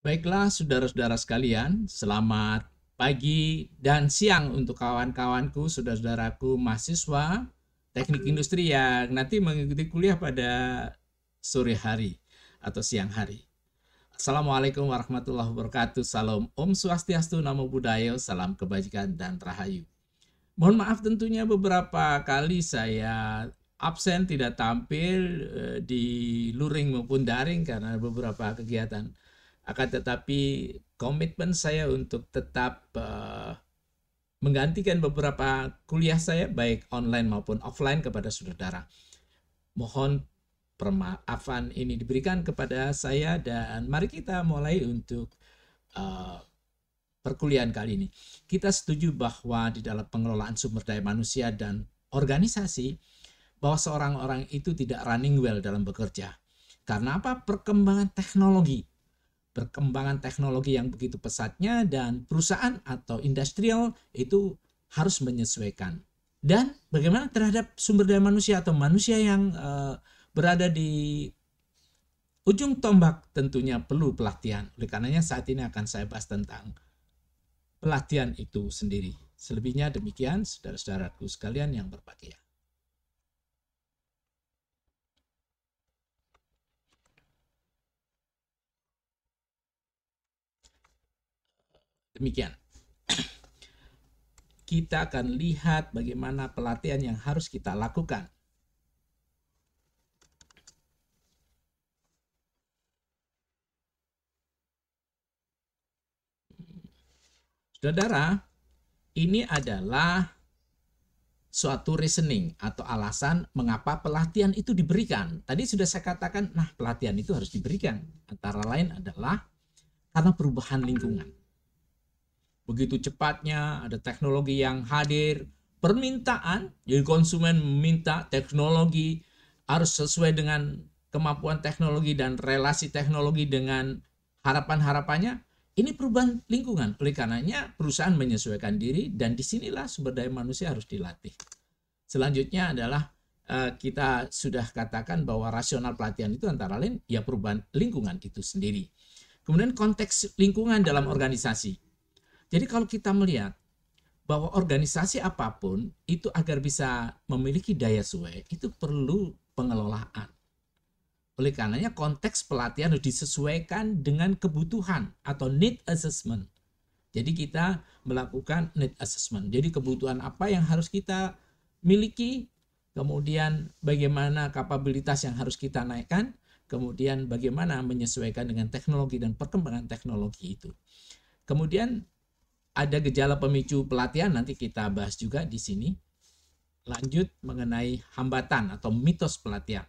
Baiklah, saudara-saudara sekalian, selamat pagi dan siang untuk kawan-kawanku, saudara-saudaraku, mahasiswa teknik industri yang nanti mengikuti kuliah pada sore hari atau siang hari. Assalamualaikum warahmatullahi wabarakatuh. Salam Om Swastiastu, Namo Buddhaya, salam kebajikan dan rahayu. Mohon maaf tentunya beberapa kali saya absen tidak tampil di luring maupun daring karena beberapa kegiatan. Akan tetapi komitmen saya untuk tetap menggantikan beberapa kuliah saya baik online maupun offline kepada saudara. Mohon permaafan ini diberikan kepada saya dan mari kita mulai untuk perkuliahan kali ini. Kita setuju bahwa di dalam pengelolaan sumber daya manusia dan organisasi bahwa seorang orang itu tidak running well dalam bekerja. Karena apa? Perkembangan teknologi yang begitu pesatnya dan perusahaan atau industrial itu harus menyesuaikan. Dan bagaimana terhadap sumber daya manusia atau manusia yang berada di ujung tombak tentunya perlu pelatihan. Oleh karenanya saat ini akan saya bahas tentang pelatihan itu sendiri. Selebihnya demikian saudara-saudaraku sekalian yang berbahagia. Demikian. Kita akan lihat bagaimana pelatihan yang harus kita lakukan. Saudara, ini adalah suatu reasoning atau alasan mengapa pelatihan itu diberikan. Tadi sudah saya katakan, nah pelatihan itu harus diberikan. Antara lain adalah karena perubahan lingkungan. Begitu cepatnya ada teknologi yang hadir, permintaan, jadi konsumen meminta teknologi harus sesuai dengan kemampuan teknologi dan relasi teknologi dengan harapan-harapannya. Ini perubahan lingkungan, oleh karenanya perusahaan menyesuaikan diri dan disinilah sumber daya manusia harus dilatih. Selanjutnya adalah kita sudah katakan bahwa rasional pelatihan itu antara lain ya perubahan lingkungan itu sendiri. Kemudian konteks lingkungan dalam organisasi. Jadi kalau kita melihat bahwa organisasi apapun itu agar bisa memiliki daya suai itu perlu pengelolaan. Oleh karenanya konteks pelatihan harus disesuaikan dengan kebutuhan atau need assessment. Jadi kita melakukan need assessment. Jadi kebutuhan apa yang harus kita miliki, kemudian bagaimana kapabilitas yang harus kita naikkan, kemudian bagaimana menyesuaikan dengan teknologi dan perkembangan teknologi itu. Kemudian ada gejala pemicu pelatihan, nanti kita bahas juga di sini. Lanjut mengenai hambatan atau mitos pelatihan.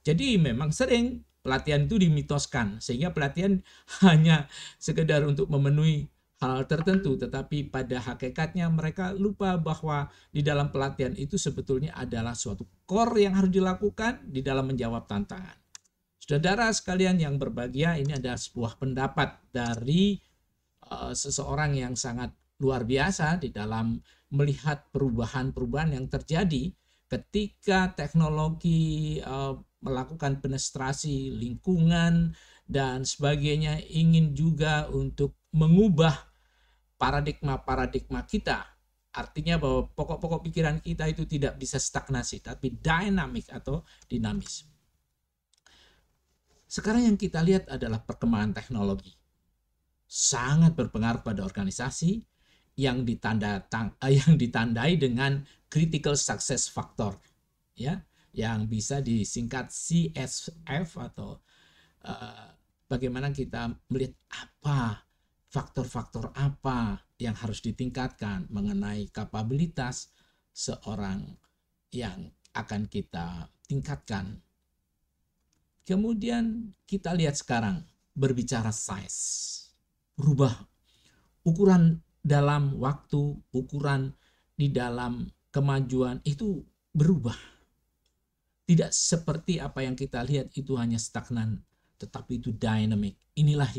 Jadi memang sering pelatihan itu dimitoskan, sehingga pelatihan hanya sekedar untuk memenuhi hal tertentu, tetapi pada hakikatnya mereka lupa bahwa di dalam pelatihan itu sebetulnya adalah suatu core yang harus dilakukan di dalam menjawab tantangan. Saudara sekalian yang berbahagia, ini adalah sebuah pendapat dari seseorang yang sangat luar biasa di dalam melihat perubahan-perubahan yang terjadi ketika teknologi melakukan penetrasi lingkungan dan sebagainya, ingin juga untuk mengubah paradigma-paradigma kita. Artinya bahwa pokok-pokok pikiran kita itu tidak bisa stagnasi, tapi dynamic atau dinamis. Sekarang yang kita lihat adalah perkembangan teknologi. Sangat berpengaruh pada organisasi yang ditandai dengan critical success factor, ya, yang bisa disingkat CSF atau bagaimana kita melihat apa faktor-faktor apa yang harus ditingkatkan mengenai kapabilitas seorang yang akan kita tingkatkan. Kemudian kita lihat sekarang berbicara size, berubah ukuran dalam waktu, ukuran di dalam kemajuan itu berubah. Tidak seperti apa yang kita lihat itu hanya stagnan, tetapi itu dynamic. Inilah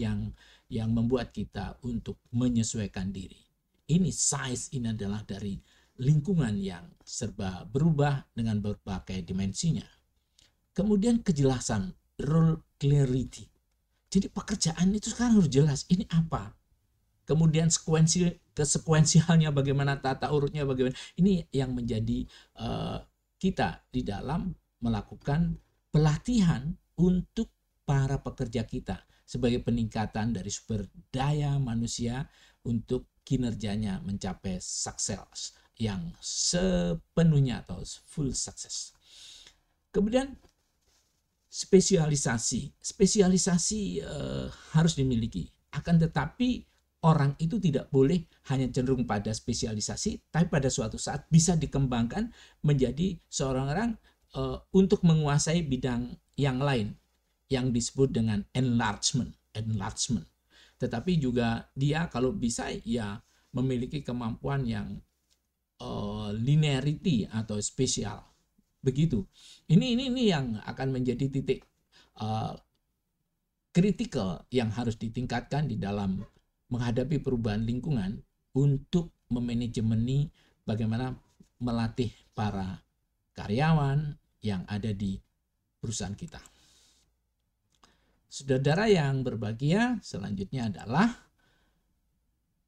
yang membuat kita untuk menyesuaikan diri. Ini size, ini adalah dari lingkungan yang serba berubah dengan berbagai dimensinya. Kemudian kejelasan, role clarity. Jadi pekerjaan itu sekarang harus jelas, ini apa? Kemudian sekuensialnya bagaimana, tata urutnya bagaimana. Ini yang menjadi kita di dalam melakukan pelatihan untuk para pekerja kita sebagai peningkatan dari sumber daya manusia untuk kinerjanya mencapai sukses yang sepenuhnya atau full sukses. Kemudian spesialisasi harus dimiliki. Akan tetapi orang itu tidak boleh hanya cenderung pada spesialisasi, tapi pada suatu saat bisa dikembangkan menjadi seorang orang untuk menguasai bidang yang lain yang disebut dengan enlargement. Tetapi juga dia kalau bisa ya memiliki kemampuan yang linearity atau spesial. Begitu. Ini yang akan menjadi titik kritikal yang harus ditingkatkan di dalam menghadapi perubahan lingkungan untuk memanajemeni bagaimana melatih para karyawan yang ada di perusahaan kita. Saudara yang berbahagia, selanjutnya adalah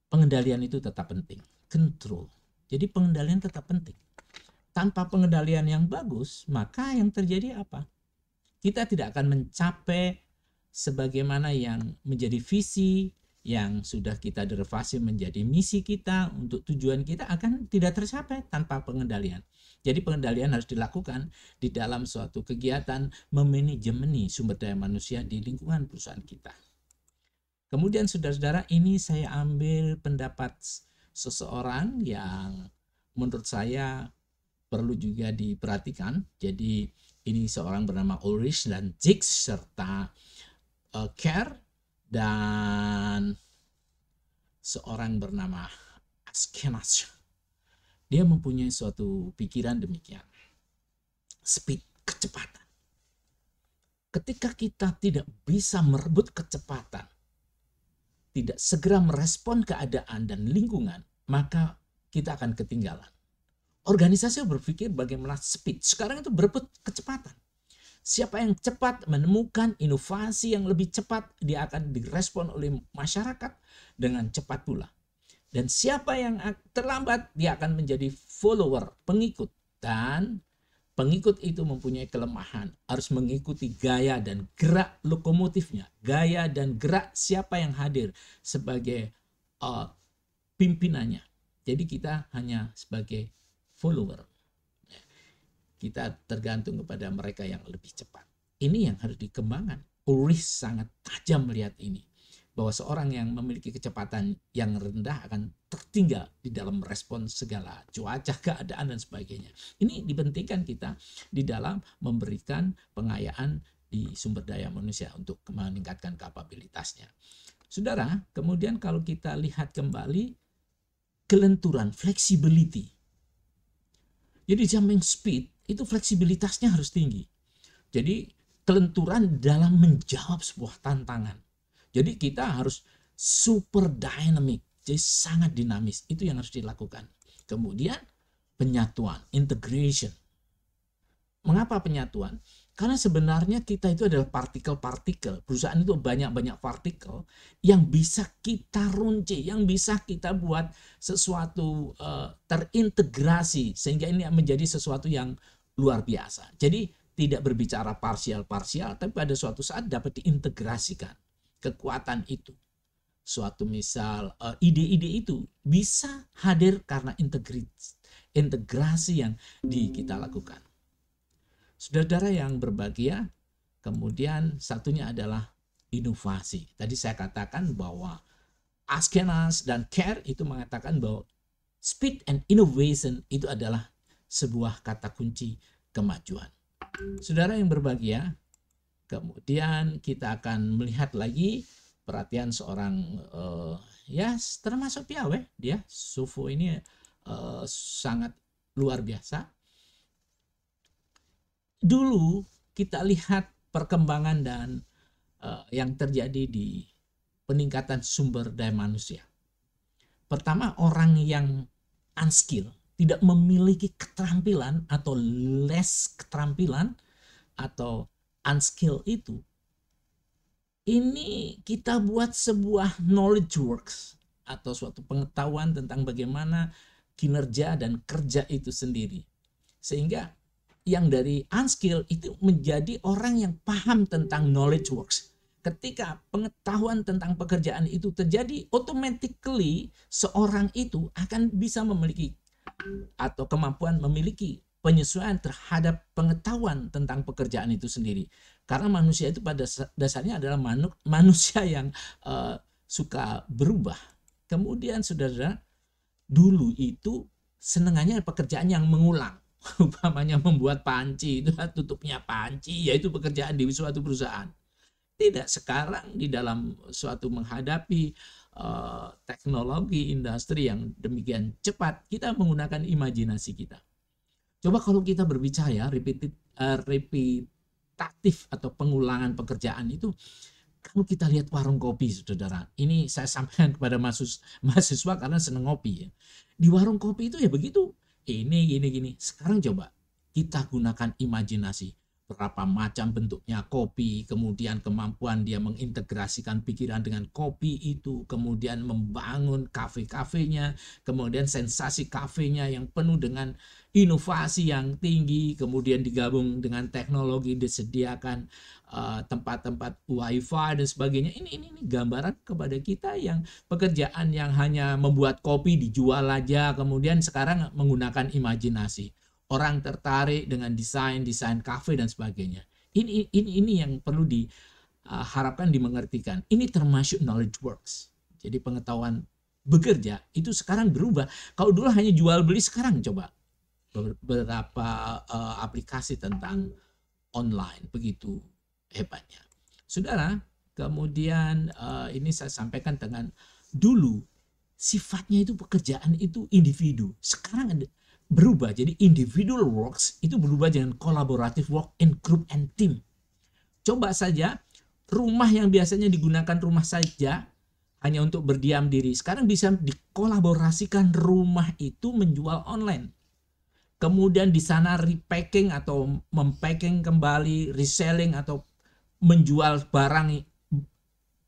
pengendalian itu tetap penting. Control. Jadi pengendalian tetap penting. Tanpa pengendalian yang bagus, maka yang terjadi apa? Kita tidak akan mencapai sebagaimana yang menjadi visi, yang sudah kita derivasi menjadi misi kita, untuk tujuan kita akan tidak tercapai tanpa pengendalian. Jadi pengendalian harus dilakukan di dalam suatu kegiatan memanajemeni sumber daya manusia di lingkungan perusahaan kita. Kemudian saudara-saudara, ini saya ambil pendapat seseorang yang menurut saya perlu juga diperhatikan. Jadi ini seorang bernama Ulrich dan Zix serta Kerr dan seorang bernama Ashkenaz. Dia mempunyai suatu pikiran demikian. Speed, kecepatan. Ketika kita tidak bisa merebut kecepatan, tidak segera merespon keadaan dan lingkungan, maka kita akan ketinggalan. Organisasi berpikir bagaimana speed. Sekarang itu berebut kecepatan. Siapa yang cepat menemukan inovasi yang lebih cepat, dia akan direspon oleh masyarakat dengan cepat pula. Dan siapa yang terlambat, dia akan menjadi follower, pengikut. Dan pengikut itu mempunyai kelemahan, harus mengikuti gaya dan gerak lokomotifnya, gaya dan gerak siapa yang hadir sebagai pimpinannya. Jadi kita hanya sebagai follower. Kita tergantung kepada mereka yang lebih cepat. Ini yang harus dikembangkan. Ulrich sangat tajam melihat ini, bahwa seorang yang memiliki kecepatan yang rendah akan tertinggal di dalam merespon segala cuaca, keadaan, dan sebagainya. Ini dipentingkan kita di dalam memberikan pengayaan di sumber daya manusia untuk meningkatkan kapabilitasnya. Saudara, kemudian kalau kita lihat kembali kelenturan, flexibility. Jadi jumping speed itu fleksibilitasnya harus tinggi. Jadi kelenturan dalam menjawab sebuah tantangan. Jadi kita harus super dynamic, jadi sangat dinamis. Itu yang harus dilakukan. Kemudian penyatuan, integration. Mengapa penyatuan? Karena sebenarnya kita itu adalah partikel-partikel. Perusahaan itu banyak-banyak partikel yang bisa kita runci, yang bisa kita buat sesuatu terintegrasi. Sehingga ini menjadi sesuatu yang luar biasa. Jadi tidak berbicara parsial-parsial, tapi pada suatu saat dapat diintegrasikan. Kekuatan itu, suatu misal ide-ide itu bisa hadir karena integrasi yang kita lakukan. Saudara-saudara yang berbahagia, kemudian satunya adalah inovasi. Tadi saya katakan bahwa Ashkenaz dan Kerr itu mengatakan bahwa speed and innovation itu adalah sebuah kata kunci kemajuan. Saudara yang berbahagia, kemudian kita akan melihat lagi perhatian seorang ya termasuk piawai, dia Sufo ini sangat luar biasa. Dulu kita lihat perkembangan dan yang terjadi di peningkatan sumber daya manusia. Pertama, orang yang unskilled, tidak memiliki keterampilan atau less keterampilan atau unskilled itu ini kita buat sebuah knowledge works atau suatu pengetahuan tentang bagaimana kinerja dan kerja itu sendiri. Sehingga yang dari unskilled itu menjadi orang yang paham tentang knowledge works. Ketika pengetahuan tentang pekerjaan itu terjadi, automatically seorang itu akan bisa memiliki atau kemampuan memiliki penyesuaian terhadap pengetahuan tentang pekerjaan itu sendiri. Karena manusia itu pada dasarnya adalah manusia yang suka berubah. Kemudian saudara, dulu itu senengannya pekerjaan yang mengulang. Umpamanya membuat panci, itu tutupnya panci, yaitu pekerjaan di suatu perusahaan. Tidak, sekarang di dalam suatu menghadapi teknologi industri yang demikian cepat, kita menggunakan imajinasi kita. Coba kalau kita berbicara repetitif atau pengulangan pekerjaan itu, kalau kita lihat warung kopi, saudara, ini saya sampaikan kepada mahasiswa karena seneng ngopi ya. Di warung kopi itu ya begitu, ini gini. Sekarang coba kita gunakan imajinasi. Berapa macam bentuknya kopi, kemudian kemampuan dia mengintegrasikan pikiran dengan kopi itu, kemudian membangun kafe-kafenya, kemudian sensasi kafenya yang penuh dengan inovasi yang tinggi, kemudian digabung dengan teknologi, disediakan tempat-tempat wifi dan sebagainya. Ini gambaran kepada kita yang pekerjaan yang hanya membuat kopi dijual aja, kemudian sekarang menggunakan imajinasi. Orang tertarik dengan desain kafe dan sebagainya. Ini yang perlu diharapkan dimengertikan. Ini termasuk knowledge works. Jadi pengetahuan bekerja itu sekarang berubah. Kalau dulu hanya jual beli, sekarang coba beberapa aplikasi tentang online, begitu hebatnya. Saudara, kemudian ini saya sampaikan dengan dulu sifatnya itu pekerjaan itu individu. Sekarang ada berubah jadi individual works, itu berubah dengan collaborative work in group and team. Coba saja rumah yang biasanya digunakan rumah saja hanya untuk berdiam diri, sekarang bisa dikolaborasikan rumah itu menjual online. Kemudian di sana repacking atau mempacking kembali, reselling atau menjual barang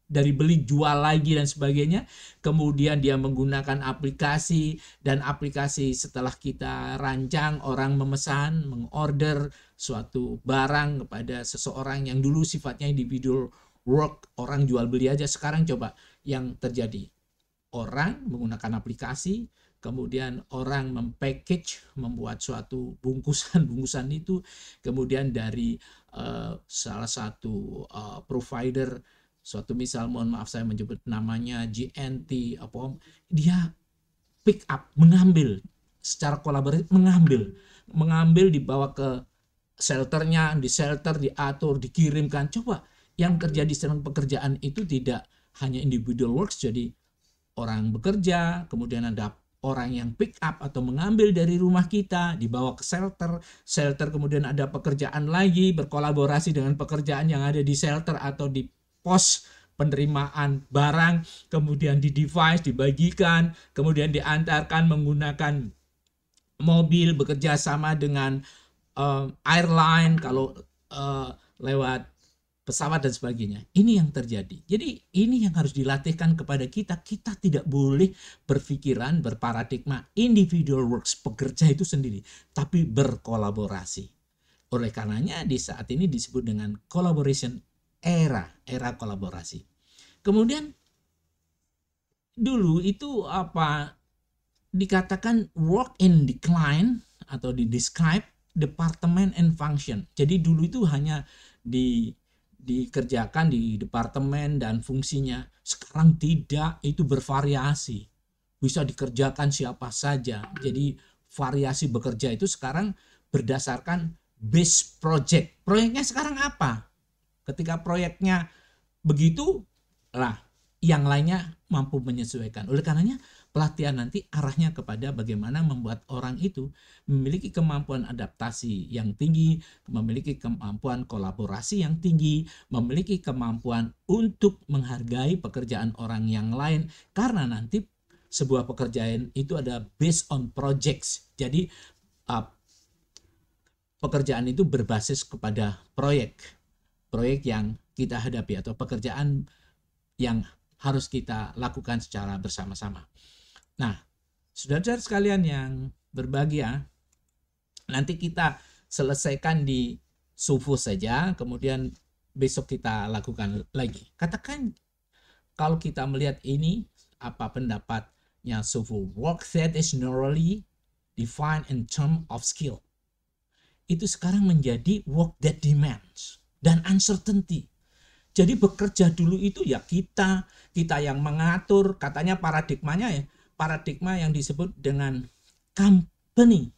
dari beli jual lagi dan sebagainya. Kemudian dia menggunakan aplikasi, dan aplikasi setelah kita rancang, orang memesan, mengorder suatu barang kepada seseorang yang dulu sifatnya individual work, orang jual beli aja. Sekarang coba yang terjadi, orang menggunakan aplikasi, kemudian orang mempackage, membuat suatu bungkusan itu, kemudian dari salah satu provider, suatu misal, mohon maaf saya menyebut namanya GNT, dia pick up, mengambil secara kolaboratif, mengambil dibawa ke shelternya, di shelter diatur, dikirimkan. Coba yang terjadi dalam pekerjaan itu tidak hanya individual works, jadi orang bekerja, kemudian ada orang yang pick up atau mengambil dari rumah kita, dibawa ke shelter kemudian ada pekerjaan lagi, berkolaborasi dengan pekerjaan yang ada di shelter atau di pos penerimaan barang, kemudian di device dibagikan, kemudian diantarkan menggunakan mobil, bekerja sama dengan airline kalau lewat pesawat dan sebagainya. Ini yang terjadi. Jadi ini yang harus dilatihkan kepada kita. Kita tidak boleh berpikiran, berparadigma individual works, pekerja itu sendiri, tapi berkolaborasi. Oleh karenanya di saat ini disebut dengan collaboration era kolaborasi. Kemudian dulu itu dikatakan work in decline atau describe department and function. Jadi dulu itu hanya dikerjakan di departemen dan fungsinya. Sekarang tidak, itu bervariasi. Bisa dikerjakan siapa saja. Jadi variasi bekerja itu sekarang berdasarkan base project. Proyeknya sekarang apa? Ketika proyeknya begitu, yang lainnya mampu menyesuaikan. Oleh karenanya pelatihan nanti arahnya kepada bagaimana membuat orang itu memiliki kemampuan adaptasi yang tinggi, memiliki kemampuan kolaborasi yang tinggi, memiliki kemampuan untuk menghargai pekerjaan orang yang lain, karena nanti sebuah pekerjaan itu ada based on projects. Jadi pekerjaan itu berbasis kepada proyek yang kita hadapi atau pekerjaan yang harus kita lakukan secara bersama-sama. Nah, saudara-saudara sekalian yang berbahagia, nanti kita selesaikan di subuh saja, kemudian besok kita lakukan lagi. Katakan kalau kita melihat ini, apa pendapatnya subuh? Work that is narrowly defined in terms of skill. Itu sekarang menjadi work that demands dan uncertainty. Jadi bekerja dulu itu ya kita yang mengatur, katanya paradigmanya ya, paradigma yang disebut dengan company.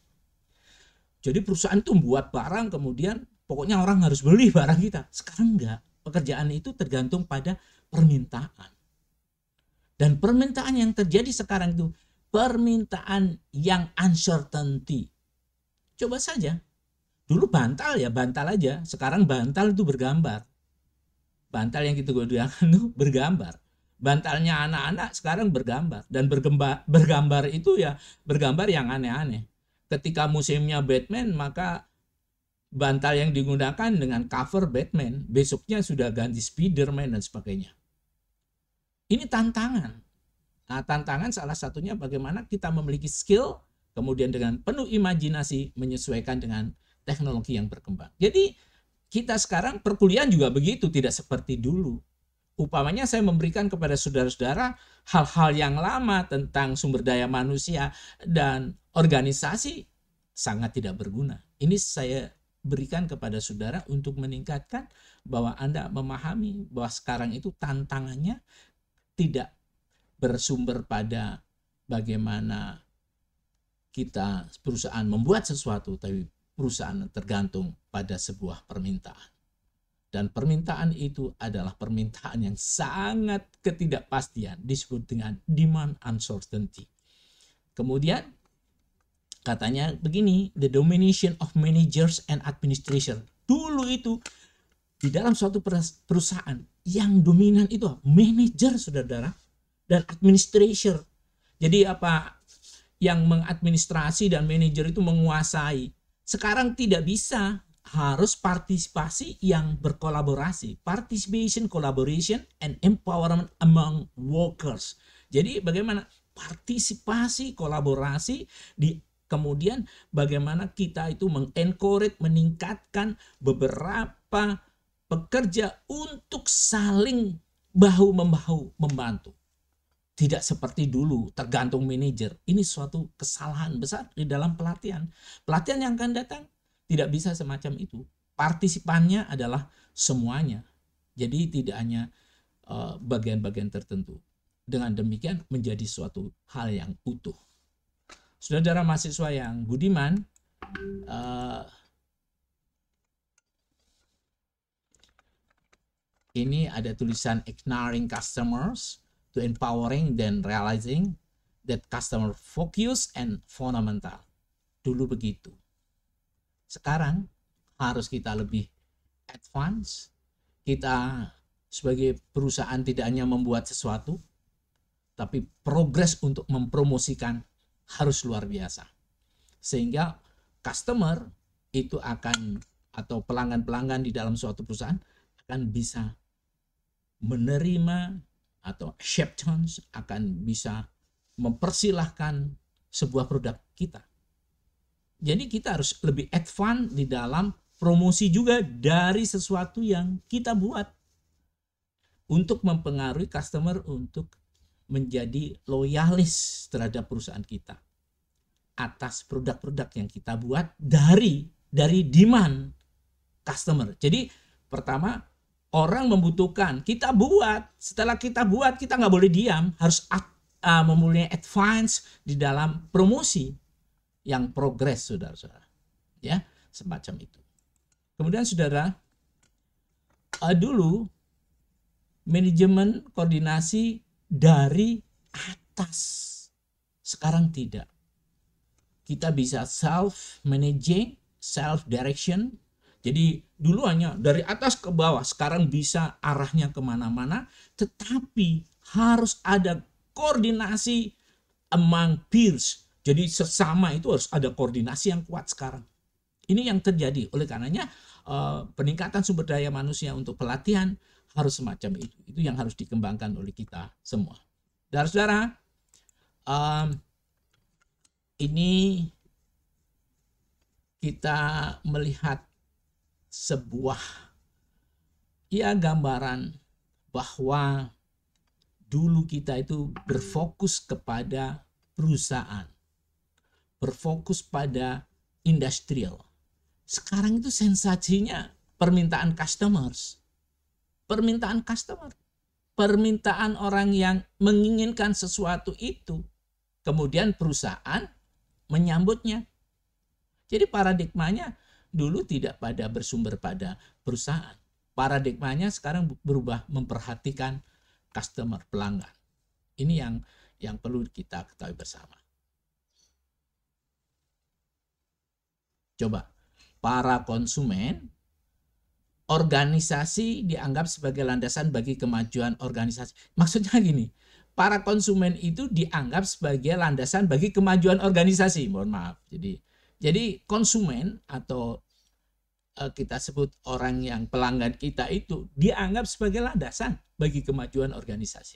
Jadi perusahaan itu membuat barang, kemudian pokoknya orang harus beli barang kita. Sekarang enggak, pekerjaan itu tergantung pada permintaan. Dan permintaan yang terjadi sekarang itu permintaan yang uncertainty. Coba saja, dulu bantal ya bantal aja, sekarang bantal itu bergambar. Bantal yang kita gunakan itu bergambar. Bantalnya anak-anak sekarang bergambar. Dan bergambar itu ya bergambar yang aneh-aneh. Ketika musimnya Batman, maka bantal yang digunakan dengan cover Batman. Besoknya sudah ganti Spiderman dan sebagainya. Ini tantangan. Nah, tantangan salah satunya bagaimana kita memiliki skill, kemudian dengan penuh imajinasi menyesuaikan dengan teknologi yang berkembang. Jadi kita sekarang perkuliahan juga begitu, tidak seperti dulu. Upamanya saya memberikan kepada saudara-saudara hal-hal yang lama tentang sumber daya manusia dan organisasi sangat tidak berguna. Ini saya berikan kepada saudara untuk meningkatkan bahwa Anda memahami bahwa sekarang itu tantangannya tidak bersumber pada bagaimana kita perusahaan membuat sesuatu, tapi perusahaan tergantung pada sebuah permintaan. Dan permintaan itu adalah permintaan yang sangat ketidakpastian, disebut dengan demand uncertainty. Kemudian katanya begini, the domination of managers and administration. Dulu itu di dalam suatu perusahaan yang dominan itu manajer, saudara, dan administrator. Jadi apa yang mengadministrasi dan manajer itu menguasai. Sekarang tidak bisa, harus partisipasi yang berkolaborasi. Participation, collaboration, and empowerment among workers. Jadi bagaimana partisipasi, kolaborasi, kemudian bagaimana kita itu mengencourage, meningkatkan beberapa pekerja untuk saling bahu-membahu membantu. Tidak seperti dulu, tergantung manajer. Ini suatu kesalahan besar di dalam pelatihan. Pelatihan yang akan datang tidak bisa semacam itu. Partisipannya adalah semuanya. Jadi tidak hanya bagian-bagian tertentu. Dengan demikian menjadi suatu hal yang utuh. Saudara-saudara mahasiswa yang budiman, ini ada tulisan ignoring customers to empowering then realizing that customer focus and fundamental. Dulu begitu. Sekarang harus kita lebih advance. Kita sebagai perusahaan tidak hanya membuat sesuatu, tapi progres untuk mempromosikan harus luar biasa. Sehingga customer itu akan, atau pelanggan-pelanggan di dalam suatu perusahaan akan bisa menerima atau acceptance, akan bisa mempersilahkan sebuah produk kita. Jadi kita harus lebih advance di dalam promosi juga dari sesuatu yang kita buat untuk mempengaruhi customer untuk menjadi loyalis terhadap perusahaan kita atas produk-produk yang kita buat dari demand customer. Jadi pertama, orang membutuhkan, kita buat. Setelah kita buat, kita nggak boleh diam, harus memulai advance di dalam promosi yang progres, saudara-saudara. Ya, semacam itu. Kemudian saudara, dulu manajemen koordinasi dari atas. Sekarang tidak. Kita bisa self-managing, self-direction. Jadi dulu hanya dari atas ke bawah, sekarang bisa arahnya kemana-mana. Tetapi harus ada koordinasi among peers. Jadi sesama itu harus ada koordinasi yang kuat sekarang. Ini yang terjadi. Oleh karenanya peningkatan sumber daya manusia untuk pelatihan harus semacam itu. Itu yang harus dikembangkan oleh kita semua. Saudara-saudara, ini kita melihat sebuah gambaran bahwa dulu kita itu berfokus kepada perusahaan, berfokus pada industrial. Sekarang itu sensasinya permintaan customers. Permintaan orang yang menginginkan sesuatu itu. Kemudian perusahaan menyambutnya. Jadi paradigmanya dulu tidak bersumber pada perusahaan. Paradigmanya sekarang berubah memperhatikan customer, pelanggan. Ini yang perlu kita ketahui bersama. Coba, para konsumen, organisasi dianggap sebagai landasan bagi kemajuan organisasi. Maksudnya gini, para konsumen itu dianggap sebagai landasan bagi kemajuan organisasi. Mohon maaf. Jadi konsumen atau kita sebut orang yang pelanggan kita itu dianggap sebagai landasan bagi kemajuan organisasi.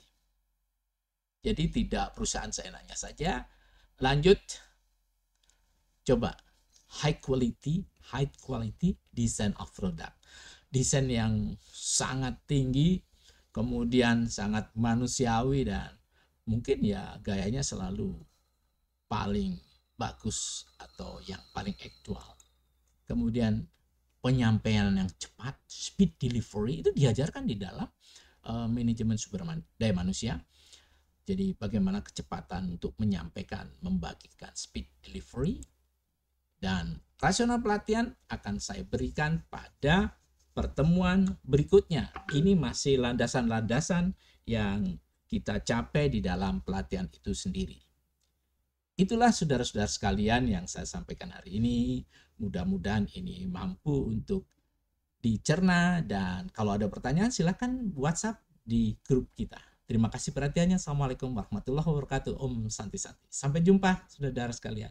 Jadi tidak perusahaan seenaknya saja. Lanjut, coba high quality design of product. Desain yang sangat tinggi, kemudian sangat manusiawi dan mungkin ya gayanya selalu paling bagus atau yang paling aktual. Kemudian penyampaian yang cepat, speed delivery itu diajarkan di dalam manajemen sumber daya manusia. Jadi bagaimana kecepatan untuk menyampaikan, membagikan speed delivery, dan rasional pelatihan akan saya berikan pada pertemuan berikutnya. Ini masih landasan-landasan yang kita capai di dalam pelatihan itu sendiri. Itulah saudara-saudara sekalian yang saya sampaikan hari ini. Mudah-mudahan ini mampu untuk dicerna, dan kalau ada pertanyaan silakan WhatsApp di grup kita. Terima kasih perhatiannya. Assalamualaikum warahmatullahi wabarakatuh. Om Santi Santi. Sampai jumpa saudara sekalian.